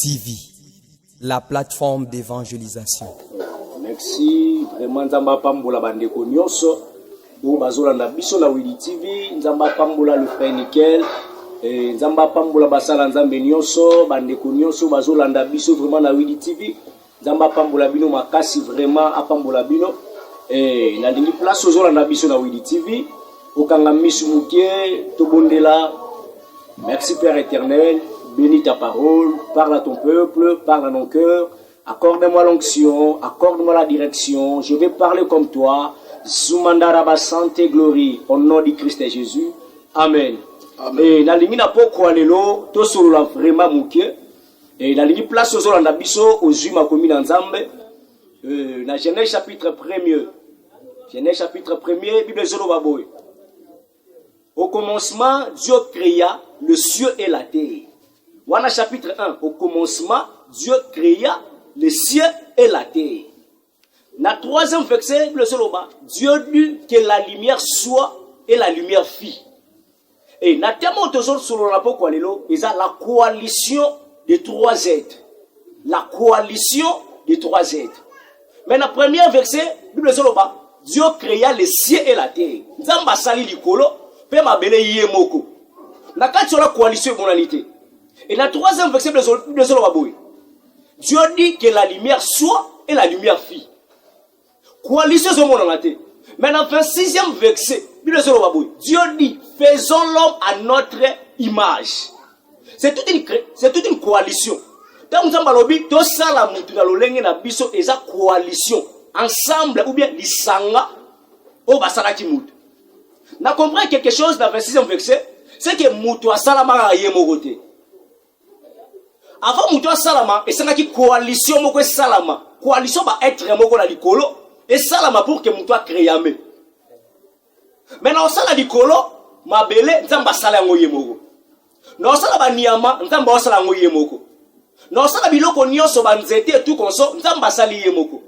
TV, la plateforme d'évangélisation. Merci, vraiment Nzamba Pambola bandeko nyonso. Bo bazolanda biso la Willy TV, Nzamba Pambola le frère Nickel, Nzamba Pambola basala Nzambe nyonso, bandeko nyonso bazolanda biso vraiment la Willy TV. Nzamba Pambola bino makasi vraiment apambola bino. Na lingi place ozolanda biso la Willy TV. Okanga misu mukie tobondela. Merci Père éternel, bénis ta parole, parle à ton peuple, parle à nos cœurs. Accorde-moi l'onction, accorde-moi la direction. Je vais parler comme toi. Zumandara santé glorie au nom du Christ et Jésus. Amen. Et na lingi na poko alelo to solo la vraiment mukie. Et na lingi place aux olanda biso ozuma komi na Nzambe. Na Genèse chapitre 1er. Genèse chapitre 1er, Bible zolo baboy. Au commencement, Dieu créa le ciel et la terre. Wana chapitre 1. Au commencement, Dieu créa le ciel et la terre. Dans le troisième verset, Dieu dit que la lumière soit et la lumière fit. Et dans la coalition des trois êtres. La coalition des trois êtres. Mais dans le premier verset, Dieu créa le ciel et la terre. Nzamba sali likolo, pe mabele yemoko. Na kati la coalition bonalité. Et dans le troisième verset, Dieu dit que la lumière soit et la lumière fit. Coalition c'est mon anate. Mais dans le 26e verset, Dieu dit faisons l'homme à notre image. C'est toute une coalition. Dans nous ambalobi to sala mutu na lolenge na biso eza coalition ensemble ou bien lisanga o basala ki mutu. Na comprendre quelque chose dans le 26e verset, c'est que mutu asalama yemoko te. Avant mutu asalama esanga ki coalition moko salama. Coalition ba être moko na likolo et salama pour que mutu créame. Maintenant sala likolo mabele nzamba sala ngo yemoko. Non sala ba niama nzamba sala ngo yemoko. Non sala biloko nyonso ba nzete et tout konso nzamba sali yemoko.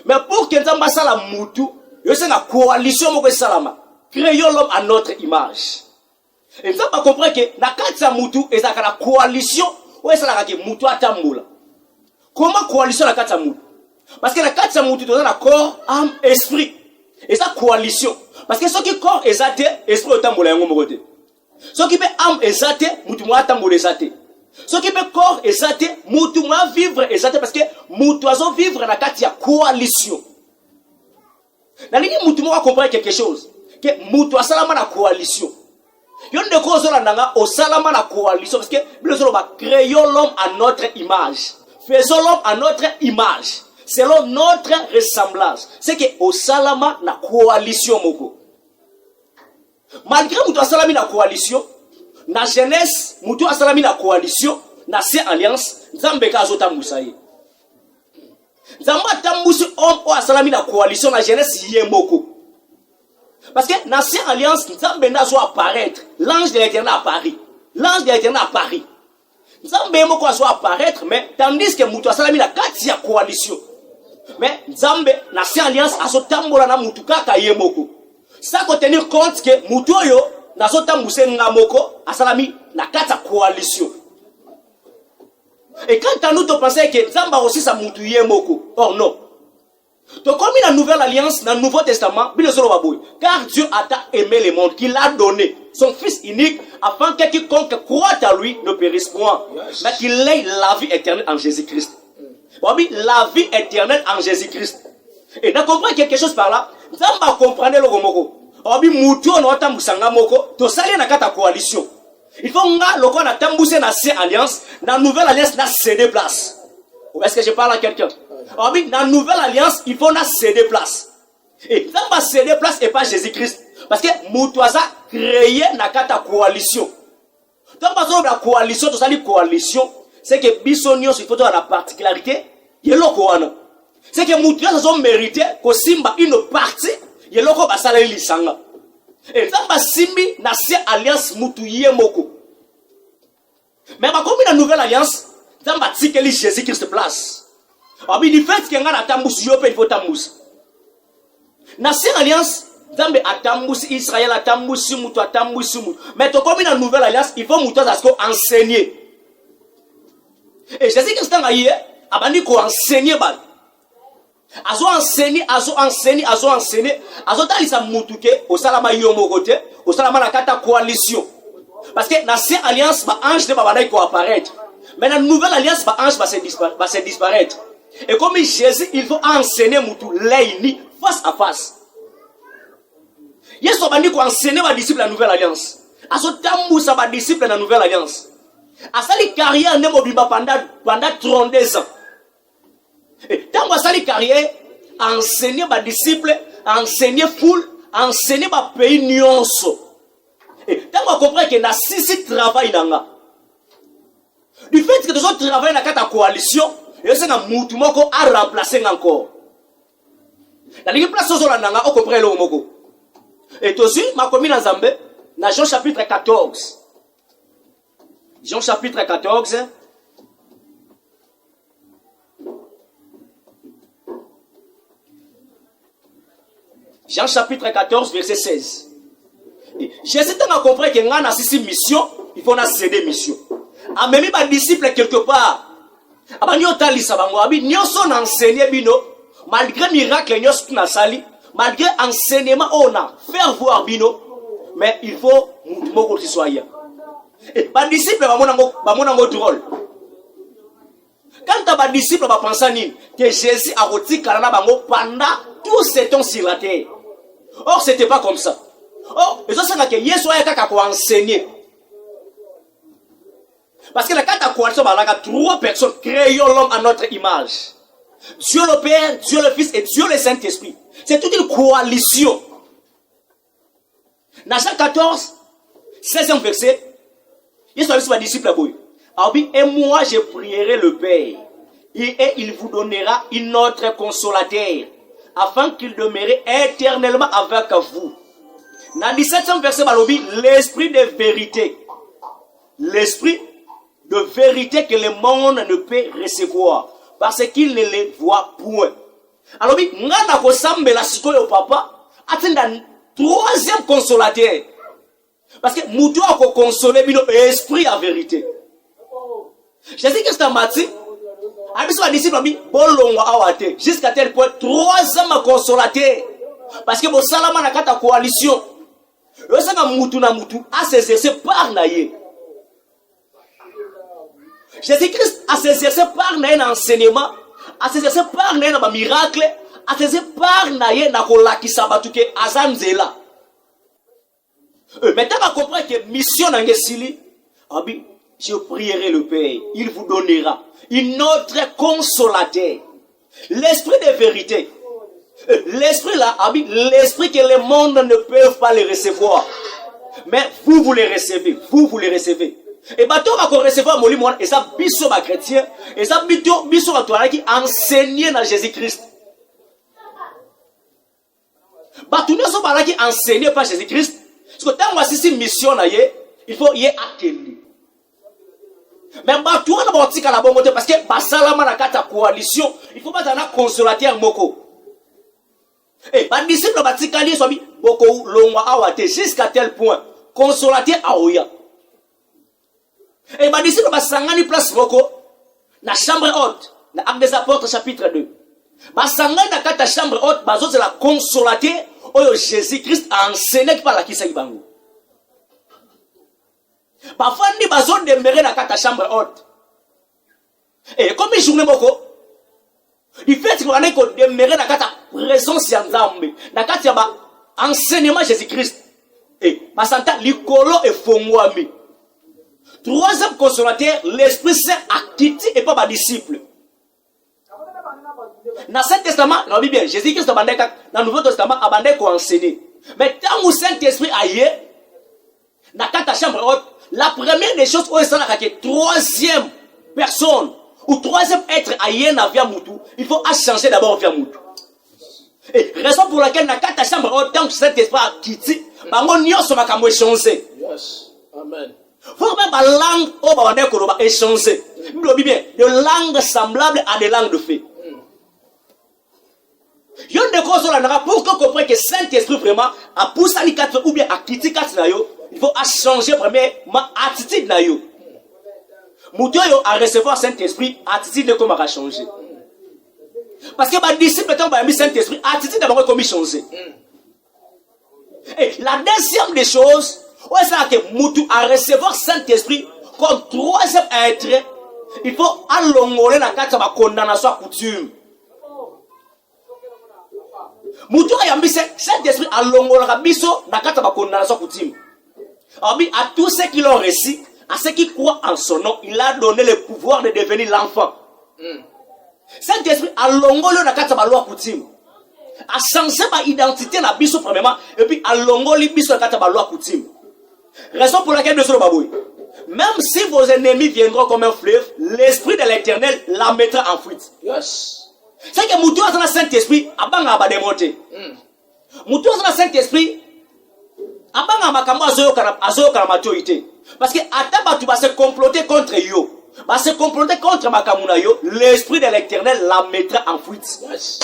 Mais pour que nzamba sala mutu, yo senga coalition moko salama. Créons l'homme à notre image. Et nous avons compris que na kati ya mutu ezaka la coalition ou ezaka ke mutu atambola. Comment coalition na kati ya mutu? Parce que la kati ya mutu toza na corps, âme, esprit. Et ça coalition. Parce que ce qui corps ezate, esprit otambola yango moko te. Ce qui peut âme ezate, mutu mo atambola ezate. Ce qui peut corps ezate, mutu mo vivre ezate parce que mutu azo vivre na kati ya coalition. Na lingi mutu mo comprendre quelque chose. Que mutu asalama na coalition. Yon de cause la au salama la coalition parce que créons l'homme à notre image. Faisons l'homme à notre image. Selon notre ressemblance. C'est que au salama la coalition moko. Malgré mutu asalami la coalition, na jeunesse mutu asalami la coalition, na se alliance, Nzambe ka azotambusa ye. Nzamba tambusi homme o asalami la coalition na jeunesse yemoko. Parce que dans cette alliance, Nzambe n'a soit apparaître. L'ange de l'éternel apparaît. L'ange de l'éternel apparaît. Nzambe moko soit apparaître, mais tandis que mutu asalami la kati ya coalition. Mais Nzambe na cette alliance asotambola na mutu kaka yemoko. Ça faut tenir compte que mutu yo na sotambuse ngamoko asalami na kati ya coalition. Et quand nous te pensons que Nzamba aussi sa mutu yemoko. Or non. Donc comme la nouvelle alliance dans le Nouveau Testament, car Dieu a tant aimé le monde qu'il a donné son Fils unique afin que quiconque croit à lui ne périsse point, mais qu'il ait la vie éternelle en Jésus-Christ. La vie éternelle en Jésus-Christ. Et vous comprenez quelque chose par là? Vous comprenez le moko. Coalition. Il faut que na tamboussé na ces alliances, dans la nouvelle alliance na cédé place. Est-ce que je parle à quelqu'un? Dans la nouvelle alliance, il faut céder place. Et ça va céder place et pas Jésus-Christ. Parce que Moutouaza créé na kata coalition. Donc parce que la coalition, tout ça dit coalition, c'est que Bissonios il faut la particularité, yelo koana. C'est que Moutouaza ont mérité que Simba une partie, yelo ko basala lisanga. Et ça va simbi na ces alliance Moutouye moko. Mais comme la nouvelle alliance, ça va tikeli Jésus-Christ place. Il fait que ngana tambus yope il faut tambus. Na cette alliance, Nzambe atambus Israël atambus mutu atambus mutu. Mais to comme une nouvelle alliance, il faut mutu asko enseigner. Et Jésus-Christ a dit, abandi ko enseigner ba. Azo enseigner, azo talisa mutuke, au salama yomo côté, au salama la kata coalition. Parce que dans cette alliance, ba ange ne va pas apparaître. Mais dans la nouvelle alliance, ba ange va se disparaître. Et comme Jésus, il faut enseigner mutu l'aini face à face. Yesu abandi ko enseigner ba disciple la nouvelle alliance. Azo tambusa ba disciple la nouvelle alliance. Asali carrière ne mobimba pendant 32 ans. Et tant que asali carrière, enseigner ba disciple, enseigner foule, enseigner ba pays nyonso. Et tant qu'on comprend que na sisi travail nanga. Du fait que nous autres travaillons dans la coalition, et c'est un moutou moko à remplacer encore. Dans les places où on a compris le moko. Et aussi, ma commune en Zambé, dans Jean chapitre 14. Jean chapitre 14. Jean chapitre 14, verset 16. Jésus a compris que nous avons une mission, il faut céder mission. A même les disciples quelque part. Abani otali sabango abi nyoso na enseigner bino malgré miracle nyoso na sali malgré enseignement on a faire voir bino mais il faut moko citoyen. Et ba disciple ba monango drôle. Quand ba disciple ba penser nini que Jésus a retikala na bango pendant tout ce temps sur la terre. Or c'était pas comme ça. Or ils ont ça que Yesu a kaka ko enseigner. Parce que la carte à coalition, il y a 3 personnes créant l'homme à notre image. Dieu le Père, Dieu le Fils et Dieu le Saint-Esprit. C'est toute une coalition. Dans Jean 14, 16e verset, il y a un disciple à vous. Et moi je prierai le Père, et il vous donnera une autre consolateur, afin qu'il demeure éternellement avec vous. Dans 17e verset, l'esprit de vérité. L'esprit de vérité que le monde ne peut recevoir parce qu'il ne les voit point. Alors, nous avons la sikoyo papa, attendant 3e consolateur. Parce que nous devons consoler l'esprit à vérité. Jésus-Christ a dit, jusqu'à tel point, 3e consolateur. Parce que mon salama n'a pas de coalition. Le sang moutou na moutou a ses essais par naïe. Jésus-Christ a s'exercé par un enseignement, a s'exercé par un miracle, a s'exercé par un kolaki sabatuke azanzela. Maintenant, on comprend que mission n'angesili, je prierai le Père, il vous donnera une autre consolateur, l'esprit de vérité. L'esprit là, l'esprit que le monde ne peut pas le recevoir. Mais vous les recevez, vous les recevez. Et bateau va recevoir mon limon et ça biso ba chrétien et ça biso ba toi qui enseigner dans Jésus-Christ. Bateau ne sont pas là qui enseigner par Jésus-Christ. Parce que tant que c'est une mission là il faut y atteindre. Mais bateau na ba tika la bonne côté parce que basalama na kata coalition, il faut pas dans consolateur moko. Et ba disciple ba tika li so bi boko longwa awate jusqu'à tel point consolateur aoya. Et ma disciple va s'engager place moko na chambre haute na Actes des Apôtres chapitre 2. Va s'engager na kata chambre haute bazo c'est la consolateur oyo Jésus-Christ a enseigné par la kisa ibango. Parfois ni bazo demeurer na kata chambre haute. Et comme journée moko il fait que on est ko demeurer na kata présence ya Nzambe na kata ba enseignement Jésus-Christ. Et basanta likolo e fongwami. 3e consolateur, l'Esprit Saint a quitté et pas ma disciple. Dans l'Ancien Testament, dans la Bible, Jésus-Christ dans le Nouveau Testament a bandé qu'on enseigne. Mais tant que le Saint-Esprit aille, dans la chambre haute, la première des choses, c'est que 3e personne ou 3e être aille dans via Moutou, il faut changer d'abord via Moutou. Et raison pour laquelle dans la chambre haute, tant que le Saint-Esprit a quitté, on va changer. Yes. Amen. Faut même la langue au bas qu'on va échanger. Bien, de langues semblables à des langues de fée. Il y a des causes pour qu'on comprenne que Saint-Esprit vraiment a poussé à l'icatre ou bien à critiquer il faut changer premièrement attitude. Moutoyo a recevoir Saint-Esprit, attitude comme a changé. Parce que les disciples ont mis Saint-Esprit, attitude d'abord comme changé. Et la deuxième des choses, c'est que Moutou a recevoir Saint-Esprit comme troisième être, il faut allongoler la carte de la condamnation à coutume. Moutou a mis Saint-Esprit allongoler la biso la carte de la condamnation à coutume. À tous ceux qui l'ont reçu, à ceux qui croient en son nom, il a donné le pouvoir de devenir l'enfant. Saint-Esprit a longolé la carte de la loi coutume. A changé ma identité la biso premièrement et puis a longolé biso la carte de la loi coutume. Raison pour laquelle nous sommes baboués. Même si vos ennemis viendront comme un fleuve, l'esprit de l'Éternel la mettra en fuite. Yes. C'est que Moutou a le Saint-Esprit a banga ba démonter. Moutou a le Saint-Esprit a banga makambo azoyo kana maturité. Parce que ataba tu vas se comploter contre yo. Va se comploter contre makamuna yo, l'esprit de l'Éternel la mettra en fuite. Yes.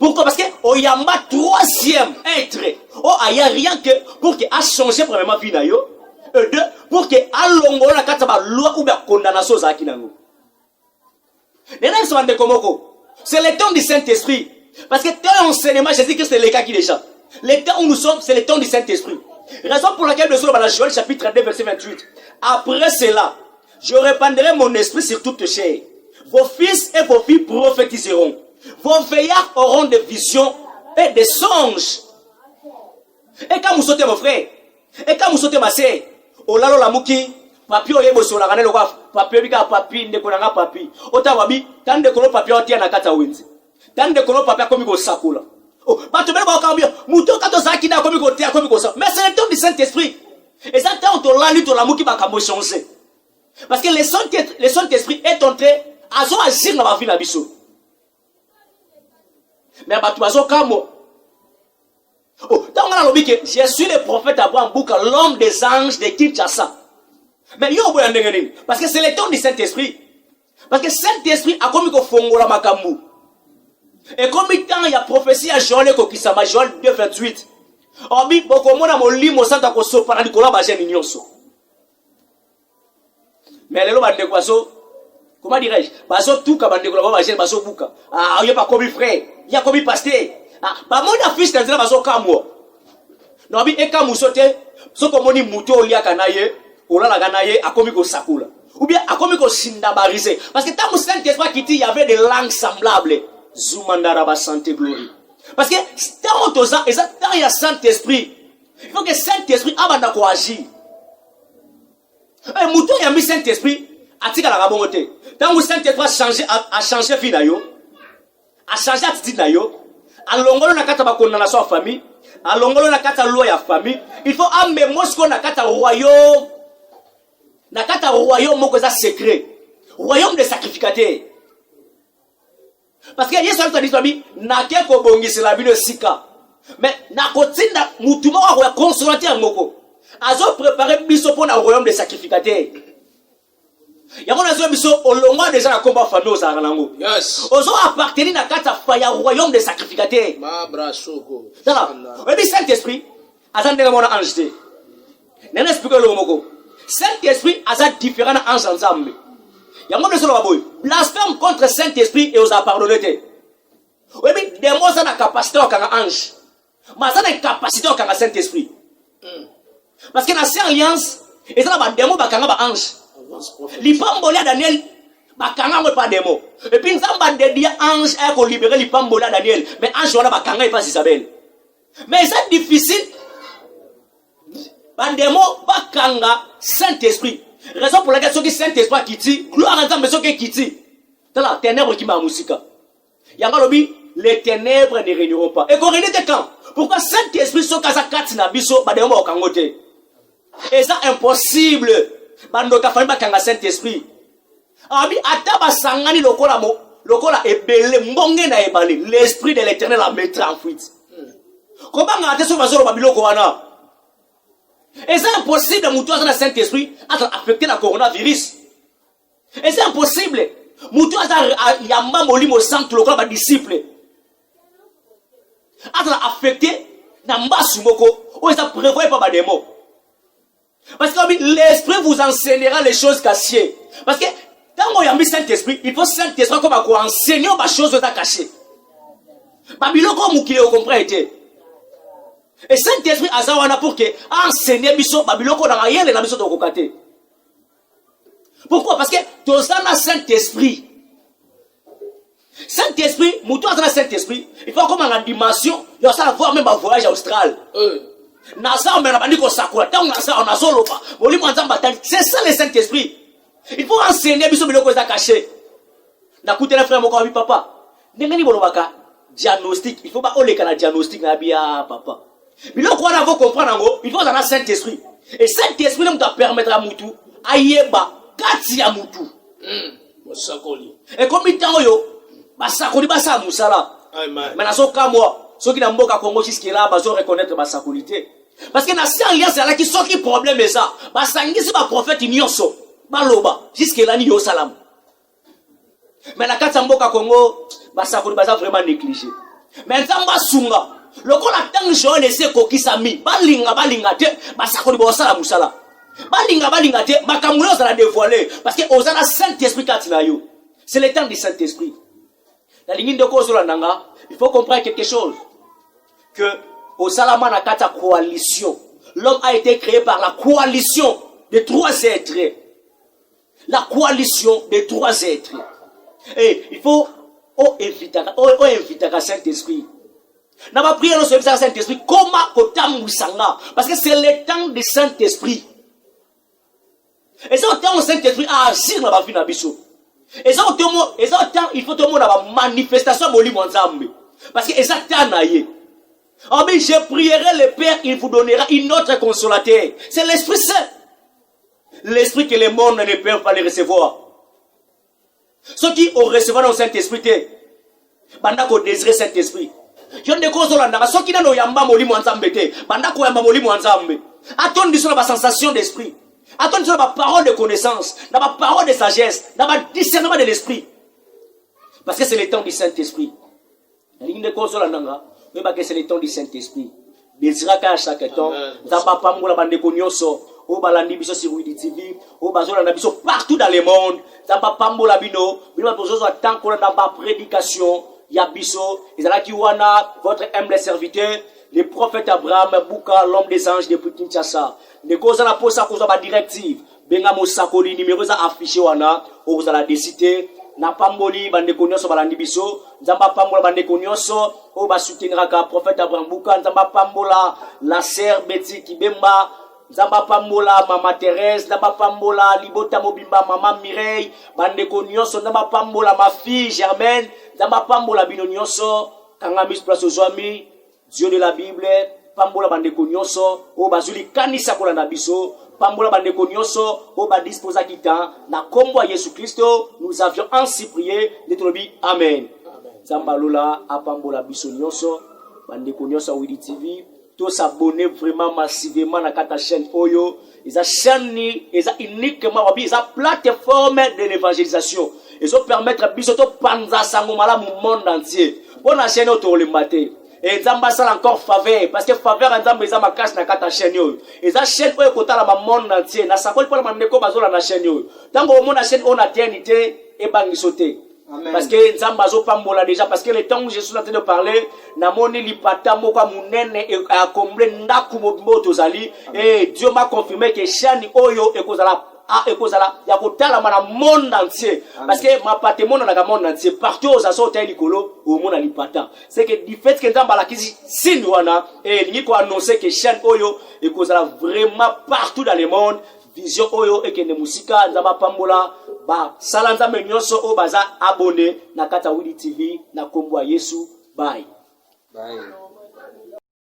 Pourquoi? Parce que oyamba troisième être. Oh, il n'y a rien que pour qu'il a changé premièrement vie na yo. Et deux, pour qu'il a longo la carte de loi ou bien condamnation à kinango. C'est le temps du Saint-Esprit. Parce que tel enseignement, Jésus-Christ c'est le cas qui déjà. Le temps où nous sommes, c'est le temps du Saint-Esprit. Raison pour laquelle nous sommes dans Joël chapitre 2 verset 28. Après cela, je répandrai mon esprit sur toute chair. Vos fils et vos filles prophétiseront. Vos veillards auront des visions et des songes. Et quand vous sautez mon frère, et quand vous sautez ma sœur, olalo la muki, papi oyebo sola kanelo kwa papi bika papi ndeko nanga papi. Otawabi tande kono papi otia na kata wenzi. Tande kono papi akomi ko sakula. Oh, bato bele ba okambia, muto kato zaki na akomi ko tia akomi ko sa. Mais c'est le temps du Saint-Esprit. Et ça tant to lali to la muki ba kamo changer. Parce que le Saint-Esprit est entré à zo agir dans ma vie na biso. Mais bato bazo kamo. Oh, tant on a l'objet que je suis le prophète Abraham Bouka, l'homme des anges de Kinshasa. Mais yo boya ndengeni parce que c'est le temps du Saint-Esprit. Parce que Saint-Esprit a commis ko fongola makambu. Et comme tant il y a prophétie à Joël ko kisama Joël 2:28. Obi boko mona molimo santa ko so para dikola ba jeni nyonso. Mais lelo bande kwaso comment dirais-je? Baso tout ka bande ko ba jeni baso buka. Ah, il y a pas comme frère, il y a comme pasteur. Ah, ba mona fils tenzela baso kamwo. No bi eka musote soko moni muto olia kanaye, olala kanaye akomi ko sakula. Ou bien akomi ko sindabariser parce que tant Saint-Esprit qui il y avait des langues semblables. Zumandara ba santé gloire. Parce que tant otoza et ça tant il y a Saint-Esprit. Il faut que Saint-Esprit abanda ko agir. Et muto ya mi Saint-Esprit atika la kabongote. Tant Saint-Esprit a changé vie na yo, a changé attitude na yo. Alongolo na kata ba condamnation à famille, alongolo na kata loi ya famille, il faut amener Moscou na kata royaume. Na kata royaume moko za secret. Royaume des sacrificateurs. Parce que Yesu a dit na ke ko bongisi la bino sika. Mais na kotinda mutuma wa consolateur moko. Azo préparer biso pour na royaume des sacrificateurs. Yango nazo biso olongwa déjà na combat famille au Zaranango. Yes. Ozo appartenir na kata faya royaume des sacrificateurs. Ma brasoko. Ça va. Et Saint-Esprit azandela mona ange. Nena expliquer le moko. Saint-Esprit a différents anges ensemble. Yango biso lo boy. Blasphème contre Saint-Esprit et aux a pardonné. Oui, mais des mots ça na capacité au kanga ange. Mais ça na capacité au kanga Saint-Esprit. Parce que dans cette alliance, et ça na ba démon ba kanga ba ange. Lipambolia Daniel bakanga mo pas démon. Et puis nzamba de dia ange a ko libérer lipambolia Daniel, mais ange wana bakanga et pas Isabelle. Mais c'est difficile. Ba démon bakanga Saint-Esprit. Raison pour laquelle ceux qui Saint-Esprit kiti, gloire à Dieu mais ceux qui kiti. Dans la ténèbre qui m'a musika. Yanga lobi les ténèbres ne régneront pas. Et qu'on réunit quand? Pourquoi Saint-Esprit so kaza katina biso ba démon okangote? Et ça impossible. Bandoka fani bakanga Saint-Esprit. Abi ataba sangani lokola ebele mbonge na ebale. L'esprit de l'Éternel la mettra en fuite. Comment ngate so bazoro babiloko wana? Et c'est impossible de moutoir dans le Saint-Esprit à affecter la coronavirus. Et c'est impossible. Moutoir à yamba molimo centre lokola ba disciple. À affecter na mbasu moko. O ça prévoit pas ba démon. Parce que l'esprit vous enseignera les choses cachées. Parce que tant qu'on y a mis Saint-Esprit, il faut Saint-Esprit comme à quoi enseigner des choses à cacher. Babylone comme qui le comprend était. Et Saint-Esprit a zawana pour que enseigner biso Babylone qu'on a rien les biso de kokate. Pourquoi? Parce que tous dans Saint-Esprit. Saint-Esprit, moutou dans Saint-Esprit, il faut comme en dimension, il faut voir même un voyage austral. Nasa on m'a dit qu'on s'accorde, on a solo pas. C'est ça le Saint-Esprit. Il faut enseigner biso biloko za caché. Na kuté le frère moko abi papa. Ndengani bolobaka diagnostic, il faut pas oleka na diagnostic na bia papa. Biloko wana faut comprendre ngo, il faut dans Saint-Esprit. Et Saint-Esprit nous t'a permettre à mutu ayeba kati ya mutu. Mosakoli. Et comme il yo basakoli basa musala. Amen. Mais nazo ka moi, ceux qui na mboka Congo jusqu'à là bazo reconnaître basakolité. Parce que na si alliance là qui sont qui problème est ça. Basangisi ba prophète nyonso. Baloba jusqu'à là ni yo salam. Mais na kati mboka Congo basakoli basa vraiment négligé. Mais nzamba sunga. Lokola tangi jo laisser kokisa mi. Balinga te basakoli bo sala musala. Balinga te bakamulo za la dévoiler parce que ozana Saint-Esprit katina yo. C'est le temps du Saint-Esprit. La ligne de cause nanga, il faut comprendre quelque chose. Que au Salama na kata coalition, l'homme a été créé par la coalition de trois êtres. La coalition de trois êtres. Et il faut inviter à Saint-Esprit. N'a pas prié le Saint-Esprit comment kotamusanga parce que c'est le temps du Saint-Esprit. Et c'est le temps du Saint-Esprit à agir dans la vie d'Abisso. Et ça, il faut tout le monde avoir manifestation de l'Imam. Parce que c'est ça, je prierai le Père, il vous donnera une autre consolateur. C'est l'Esprit Saint. L'Esprit que le monde ne peut pas le recevoir. Ceux qui ont reçu le Saint-Esprit, pendant qu'on désire Saint-Esprit. Je ne console pas. Ceux qui n'ont pas de pendant qu'on a attendez sur la sensation d'esprit. Attendez sur la parole de connaissance, la parole de sagesse, la discernement de l'esprit. Parce que c'est le temps du Saint-Esprit. La ligne de console nanga, mais parce que c'est le temps du Saint-Esprit. Désira qu'à chaque temps, zaba pambola bande konyoso, o balandi biso sur Widi TV, o bazola na biso partout dans le monde, zaba pambola bino, bino besoin de temps qu'on a dans ma prédication, ya biso, ezalaki wana votre humble serviteur, le prophète Abraham Bouka, l'homme des anges depuis Kinshasa. Les causes à la poste à cause de la directive. Bengamo Sakoli, numéro affiché wana, ou vous allez décider. Na pamboli, bande konyoso balandibiso. Nzamba pambola bande konyoso, ou ba soutenir ka prophète Abraham Bouka. Nzamba pambola, la sœur Betty Kibemba. Nzamba pambola, Mama Thérèse. Nzamba pambola, Libota Mobimba, Maman Mireille. Bande konyoso, nzamba pambola, ma fille Germaine. Nzamba pambola, binonyoso. Kangamis place aux amis. Dieu de la Bible, pambola bandeko nyonso, o bazuli kanisa kola na biso, pambola bandeko nyonso, o ba disposa kita, na kombo ya Jésus Christo, nous avions ainsi prié, netolobi, Amen. Zambalola, a pambola biso nyonso, bandeko nyonso Widi TV, tous s'abonner vraiment massivement na kata chaîne Oyo, ils a chaîne, ils a uniquement, ils a plateforme de l'évangélisation, ils ont permettre biso to panza sangomala mu monde entier, pour la chaîne autour le matin. Et Nzamba sala encore faveur parce que faveur Nzamba eza makasi na kata chaîne yo. Eza chaîne oyo kotala ma monde entier na sakoli pour mandeko bazola na chaîne yo. Tango o mona chaîne on a éternité et bangisoté. Parce que Nzamba zo pambola déjà parce que le temps où je suis en train de parler na moni lipata moko munene et a combler ndaku moto zali et Dieu m'a confirmé que chaîne oyo ekozala ya kotala mana monde entier parce que ma patrimoine na monde entier partout aux assorts likolo au monde lipata c'est que du fait que Nzamba la kizi sinwana et ni ko annoncer que chaîne oyo ekozala vraiment partout dans le monde vision oyo ekende musika Nzamba pambola ba sala Nzambe nyonso o baza abonné na kata Widi TV na kombo ya Yesu bye